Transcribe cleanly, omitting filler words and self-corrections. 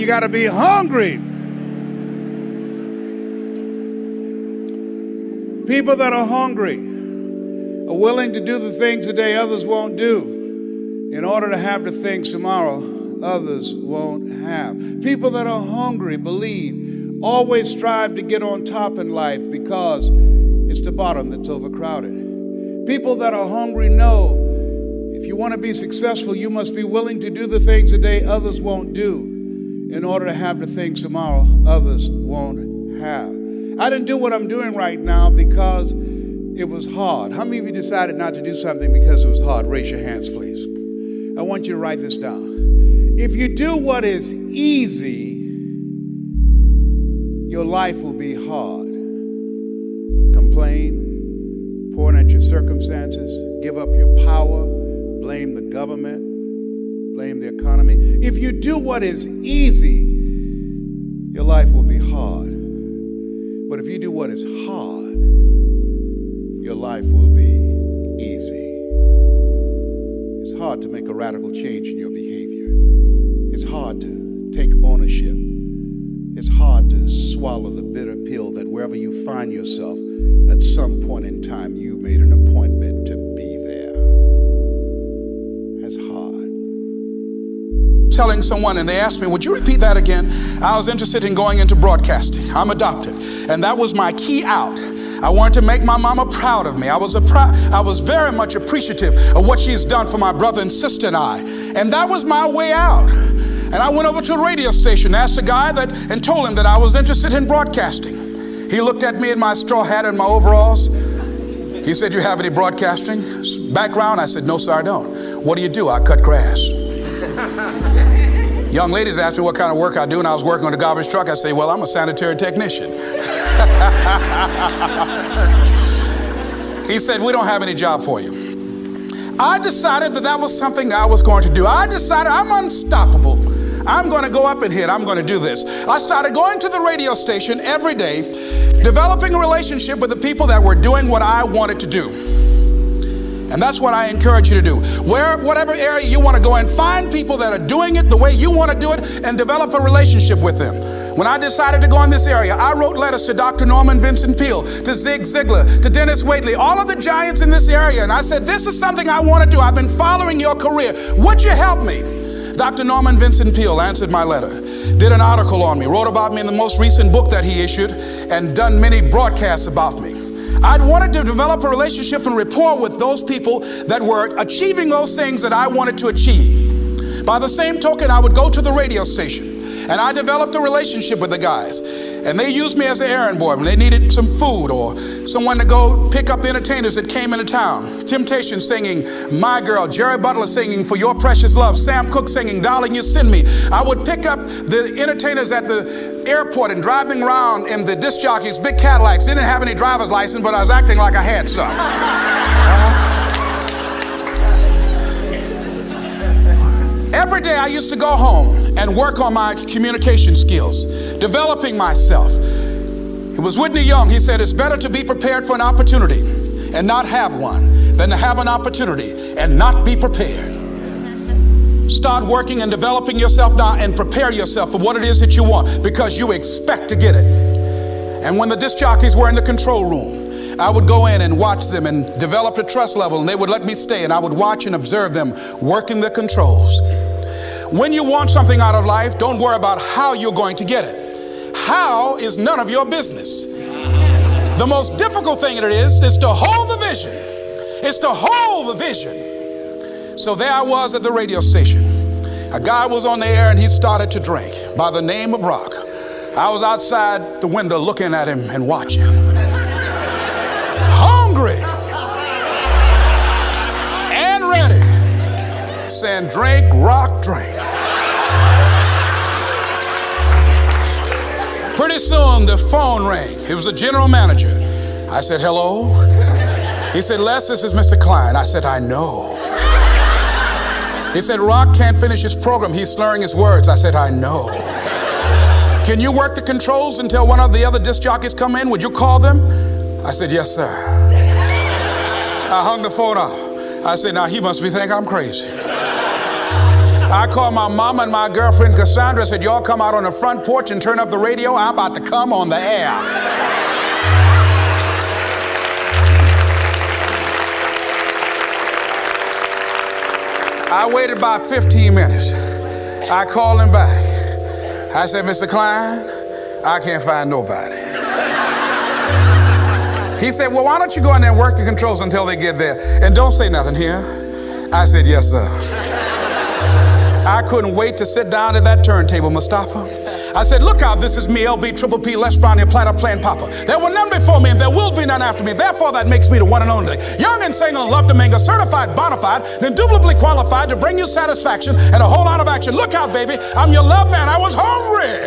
You got to be hungry. People that are hungry are willing to do the things today others won't do in order to have the things tomorrow others won't have. People that are hungry believe, always strive to get on top in life because it's the bottom that's overcrowded. People that are hungry know if you want to be successful, you must be willing to do the things today others won't do in order to have the things tomorrow others won't have. I didn't do what I'm doing right now because it was hard. How many of you decided not to do something because it was hard? Raise your hands, please. I want you to write this down. If you do what is easy, your life will be hard. Complain, point at your circumstances, give up your power, blame the government, blame the economy. If you do what is easy, your life will be hard. But if you do what is hard, your life will be easy. It's hard to make a radical change in your behavior. It's hard to take ownership. It's hard to swallow the bitter pill that wherever you find yourself, at some point in time, you made an appointment to be there. That's hard. Telling someone, and they asked me, would you repeat that again? I was interested in going into broadcasting. I'm adopted. And that was my key out. I wanted to make my mama proud of me. I was very much appreciative of what she's done for my brother and sister and I. And that was my way out. And I went over to a radio station, asked a guy and told him that I was interested in broadcasting. He looked at me in my straw hat and my overalls. He said, "You have any broadcasting background?" I said, "No, sir, I don't." "What do you do?" "I cut grass." Young ladies asked me what kind of work I do, and I was working on a garbage truck. I say, "Well, I'm a sanitary technician." He said, "We don't have any job for you." I decided that was something I was going to do. I decided I'm unstoppable. I'm going to go up and hit. I'm going to do this. I started going to the radio station every day, developing a relationship with the people that were doing what I wanted to do. And that's what I encourage you to do. Whatever area you want to go in, find people that are doing it the way you want to do it and develop a relationship with them. When I decided to go in this area, I wrote letters to Dr. Norman Vincent Peale, to Zig Ziglar, to Dennis Waitley, all of the giants in this area. And I said, this is something I want to do. I've been following your career. Would you help me? Dr. Norman Vincent Peale answered my letter, did an article on me, wrote about me in the most recent book that he issued, and done many broadcasts about me. I'd wanted to develop a relationship and rapport with those people that were achieving those things that I wanted to achieve. By the same token, I would go to the radio station. And I developed a relationship with the guys. And they used me as an errand boy when they needed some food or someone to go pick up entertainers that came into town. Temptation singing My Girl, Jerry Butler singing For Your Precious Love, Sam Cooke singing Darling You Send Me. I would pick up the entertainers at the airport and driving around in the disc jockeys, big Cadillacs. Didn't have any driver's license, but I was acting like I had some. Every day I used to go home and work on my communication skills, developing myself. It was Whitney Young. He said, it's better to be prepared for an opportunity and not have one than to have an opportunity and not be prepared. Start working and developing yourself now and prepare yourself for what it is that you want because you expect to get it. And when the disc jockeys were in the control room, I would go in and watch them and develop a trust level, and they would let me stay, and I would watch and observe them working the controls. When you want something out of life, don't worry about how you're going to get it. How is none of your business. The most difficult thing it is to hold the vision. It's to hold the vision. So there I was at the radio station. A guy was on the air and he started to drink by the name of Rock. I was outside the window looking at him and watching. Hungry and ready, saying, drink, Rock, drink. Pretty soon the phone rang. It was the general manager. I said, hello? He said, Les, this is Mr. Klein. I said, I know. He said, Rock can't finish his program. He's slurring his words. I said, I know. Can you work the controls until one of the other disc jockeys come in? Would you call them? I said, yes, sir. I hung the phone up. I said, now he must be thinking I'm crazy. I called my mama and my girlfriend Cassandra, said, y'all come out on the front porch and turn up the radio. I'm about to come on the air. I waited about 15 minutes. I called him back. I said, Mr. Klein, I can't find nobody. He said, well, why don't you go in there and work the controls until they get there? And don't say nothing here. I said, yes, sir. I couldn't wait to sit down at that turntable, Mustafa. I said, look out, this is me, LB, Triple P, Les Brown, your platter playing Papa. There were none before me and there will be none after me. Therefore, that makes me the one and only. Young and single and love to mingle, certified, bona fide, and indubitably qualified to bring you satisfaction and a whole lot of action. Look out, baby, I'm your love man. I was hungry.